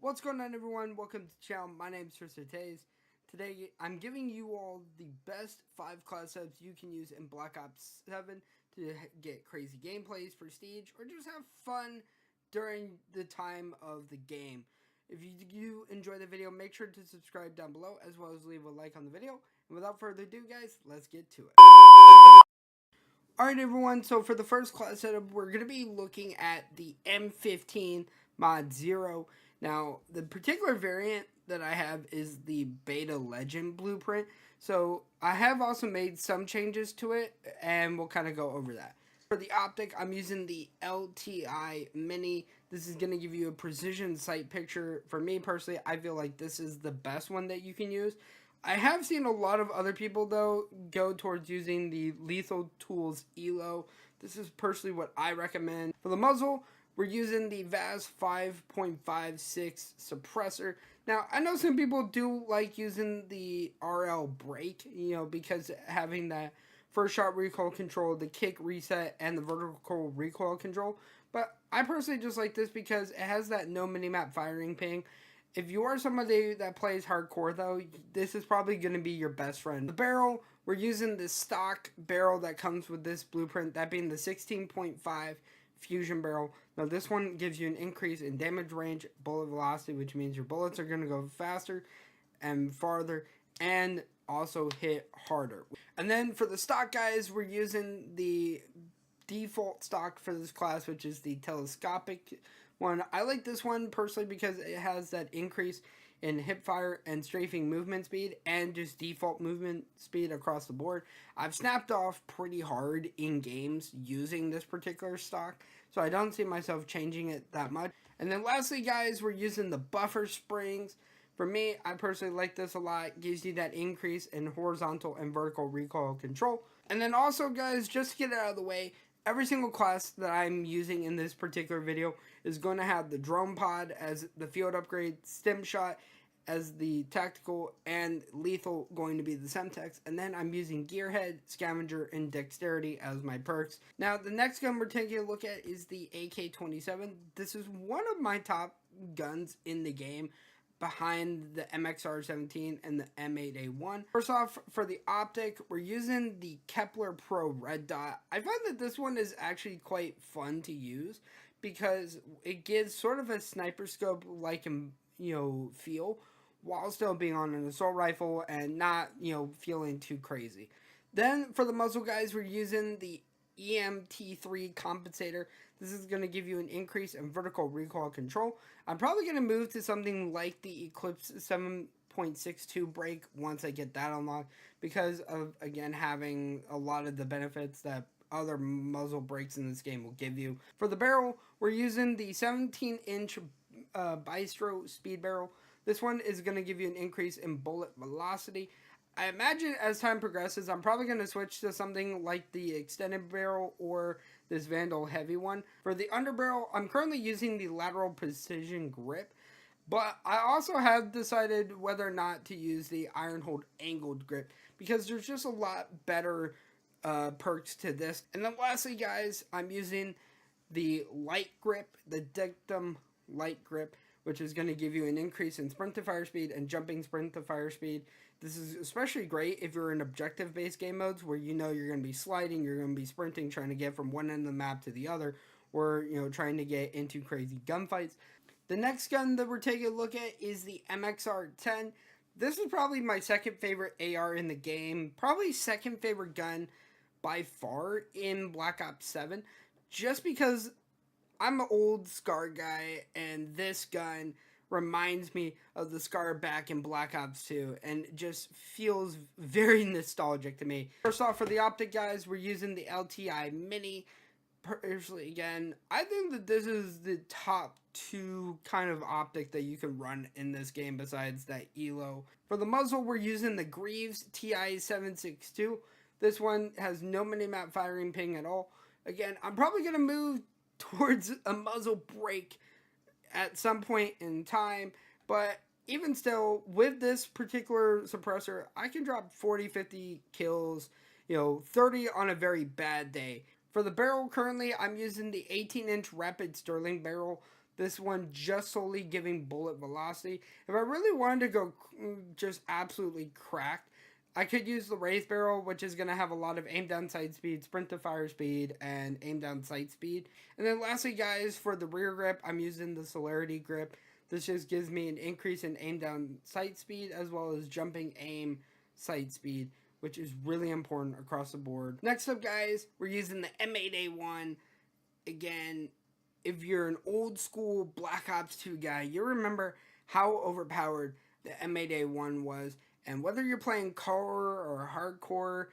What's going on, everyone? Welcome to the channel. My name is Tristan Tays. Today I'm giving you all the best 5 class setups you can use in Black Ops 7 to get crazy gameplays, prestige, or just have fun during the time of the game. If you enjoy the video, make sure to subscribe down below, as well as leave a like on the video. And without further ado, guys, let's get to it. Alright, everyone, so for the first class setup, we're going to be looking at the M15 Mod 0. Now, the particular variant that I have is the Beta Legend blueprint. So, I have also made some changes to it, and we'll kind of go over that. For the optic, I'm using the LTI Mini. This is going to give you a precision sight picture. For me, personally, I feel like this is the best one that you can use. I have seen a lot of other people, though, go towards using the Lethal Tools ELO. This is personally what I recommend. For the muzzle, we're using the VAS 5.56 suppressor. Now, I know some people do like using the RL brake, because having that first shot recoil control, the kick reset, and the vertical recoil control. But I personally just like this because it has that no minimap firing ping. If you are somebody that plays hardcore, though, this is probably going to be your best friend. The barrel, we're using the stock barrel that comes with this blueprint, that being the 16.5 fusion barrel. Now, this one gives you an increase in damage range, bullet velocity, which means your bullets are going to go faster and farther, and also hit harder. And then for the stock, guys, we're using the default stock for this class, which is the telescopic one. I like this one personally because it has that increase in hip fire and strafing movement speed and just default movement speed across the board. I've snapped off pretty hard in games using this particular stock, so I don't see myself changing it that much. And then lastly, guys, we're using the buffer springs. For me, I personally like this a lot. It gives you that increase in horizontal and vertical recoil control. And then also, guys, just to get it out of the way, every single class that I'm using in this particular video is going to have the drone pod as the field upgrade, stim shot as the tactical, and lethal going to be the semtex. And then I'm using gearhead, scavenger, and dexterity as my perks. Now, the next gun we're taking a look at is the AK-27. This is one of my top guns in the game, behind the MXR-17 and the M8A1. First off, for the optic, we're using the Kepler Pro Red Dot. I find that this one is actually quite fun to use because it gives sort of a sniper scope like feel while still being on an assault rifle and not feeling too crazy. Then for the muzzle, guys, we're using the EMT3 compensator. This is going to give you an increase in vertical recoil control. I'm probably going to move to something like the Eclipse 7.62 brake once I get that unlocked, because of, again, having a lot of the benefits that other muzzle brakes in this game will give you. For the barrel, we're using the 17-inch Bistro speed barrel. This one is going to give you an increase in bullet velocity. I imagine as time progresses, I'm probably going to switch to something like the extended barrel or this Vandal heavy one. For the underbarrel, I'm currently using the lateral precision grip, but I also have decided whether or not to use the iron hold angled grip because there's just a lot better perks to this. And then lastly, guys, I'm using the light grip, the Dictum light grip, which is going to give you an increase in sprint to fire speed and jumping sprint to fire speed. This is especially great if you're in objective-based game modes where you're going to be sliding, you're going to be sprinting, trying to get from one end of the map to the other, or trying to get into crazy gunfights. The next gun that we're taking a look at is the MXR-10. This is probably my second favorite AR in the game, probably second favorite gun by far in Black Ops 7, just because I'm an old SCAR guy, and this gun reminds me of the SCAR back in Black Ops 2, and just feels very nostalgic to me. First off, for the optic, guys, we're using the LTI Mini. Personally, again, I think that this is the top 2 kind of optic that you can run in this game besides that ELO. For the muzzle, we're using the Greaves TI-762. This one has no minimap firing ping at all. Again, I'm probably going to move towards a muzzle brake at some point in time, but even still, with this particular suppressor, I can drop 40-50 kills, 30 on a very bad day. For the barrel, currently I'm using the 18-inch rapid Sterling barrel. This one just solely giving bullet velocity. If I really wanted to go just absolutely cracked, I could use the raised barrel, which is going to have a lot of aim down sight speed, sprint to fire speed, and aim down sight speed. And then lastly, guys, for the rear grip, I'm using the celerity grip. This just gives me an increase in aim down sight speed as well as jumping aim sight speed, which is really important across the board. Next up, guys, we're using the M8A1. Again, if you're an old school Black Ops 2 guy, you remember how overpowered the M8A1 was. And whether you're playing core or hardcore,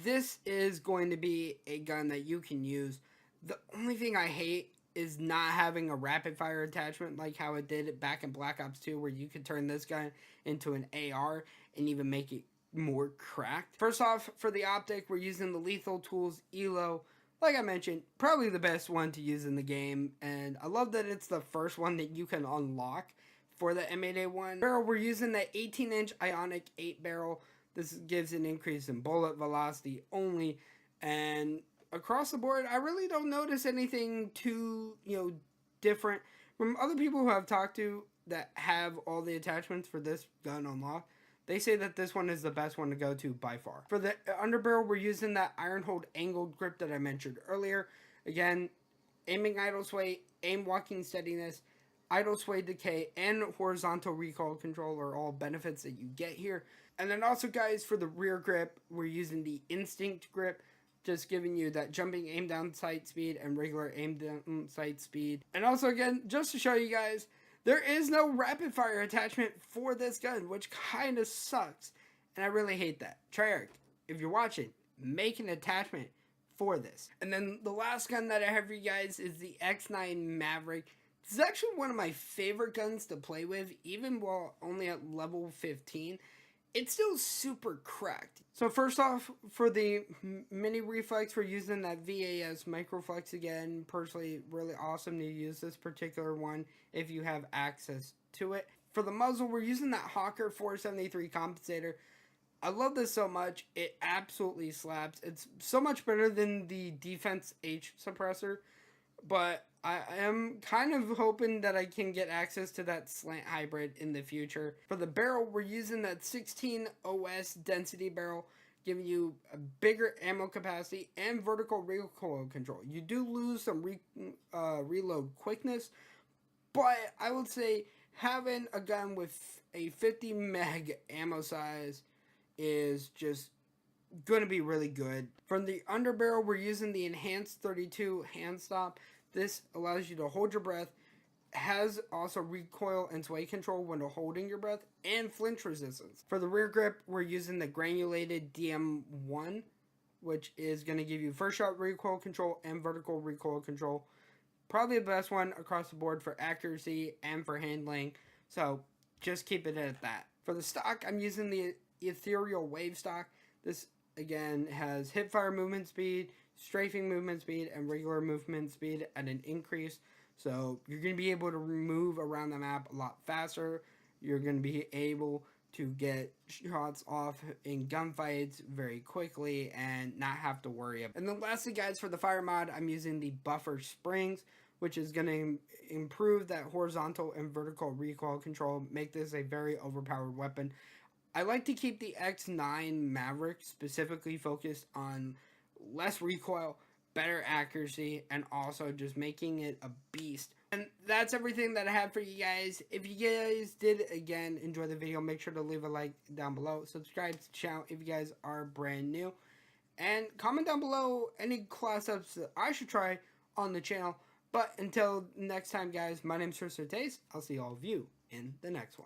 this is going to be a gun that you can use. The only thing I hate is not having a rapid fire attachment like how it did back in Black Ops 2, where you could turn this gun into an AR and even make it more cracked. First off, for the optic, we're using the Lethal Tools ELO. Like I mentioned, probably the best one to use in the game, and I love that it's the first one that you can unlock for the M8A1 barrel. We're using the 18-inch Ionic 8 barrel. This gives an increase in bullet velocity only, and across the board, I really don't notice anything too, different from other people who I've talked to that have all the attachments for this gun unlocked. They say that this one is the best one to go to by far. For the underbarrel, we're using that iron hold angled grip that I mentioned earlier. Again, aiming idle sway, aim walking steadiness, idle sway decay, and horizontal recoil control are all benefits that you get here. And then also, guys, for the rear grip, we're using the instinct grip, just giving you that jumping aim down sight speed and regular aim down sight speed. And also, again, just to show you guys, there is no rapid fire attachment for this gun, which kind of sucks. And I really hate that. Treyarch, if you're watching, make an attachment for this. And then the last gun that I have for you guys is the X9 Maverick. This is actually one of my favorite guns to play with, even while only at level 15. It's still super cracked. So first off, for the mini reflex, we're using that VAS Microflex again. Personally, really awesome to use this particular one if you have access to it. For the muzzle, we're using that Hawker 473 compensator. I love this so much. It absolutely slaps. It's so much better than the Defense H suppressor, but I am kind of hoping that I can get access to that slant hybrid in the future. For the barrel, we're using that 16 OS density barrel, giving you a bigger ammo capacity and vertical recoil control. You do lose some reload quickness, but I would say having a gun with a 50 meg ammo size is just going to be really good. From the underbarrel, we're using the enhanced 32 hand stop. This allows you to hold your breath, has also recoil and sway control when holding your breath, and flinch resistance. For the rear grip, we're using the granulated DM1, which is going to give you first shot recoil control and vertical recoil control. Probably the best one across the board for accuracy and for handling, so just keep it at that. For the stock, I'm using the Ethereal Wave stock. This, again, has hip fire movement speed, strafing movement speed, and regular movement speed at an increase. So you're going to be able to move around the map a lot faster. You're going to be able to get shots off in gunfights very quickly and not have to worry about it. And then lastly, guys, for the fire mod, I'm using the Buffer Springs, which is going to improve that horizontal and vertical recoil control, make this a very overpowered weapon. I like to keep the X9 Maverick specifically focused on less recoil, better accuracy, and also just making it a beast. And that's everything that I have for you guys. If you guys did, again, enjoy the video, make sure to leave a like down below. Subscribe to the channel if you guys are brand new. And comment down below any class ups that I should try on the channel. But until next time, guys, my name's Tristan Taste. I'll see all of you in the next one.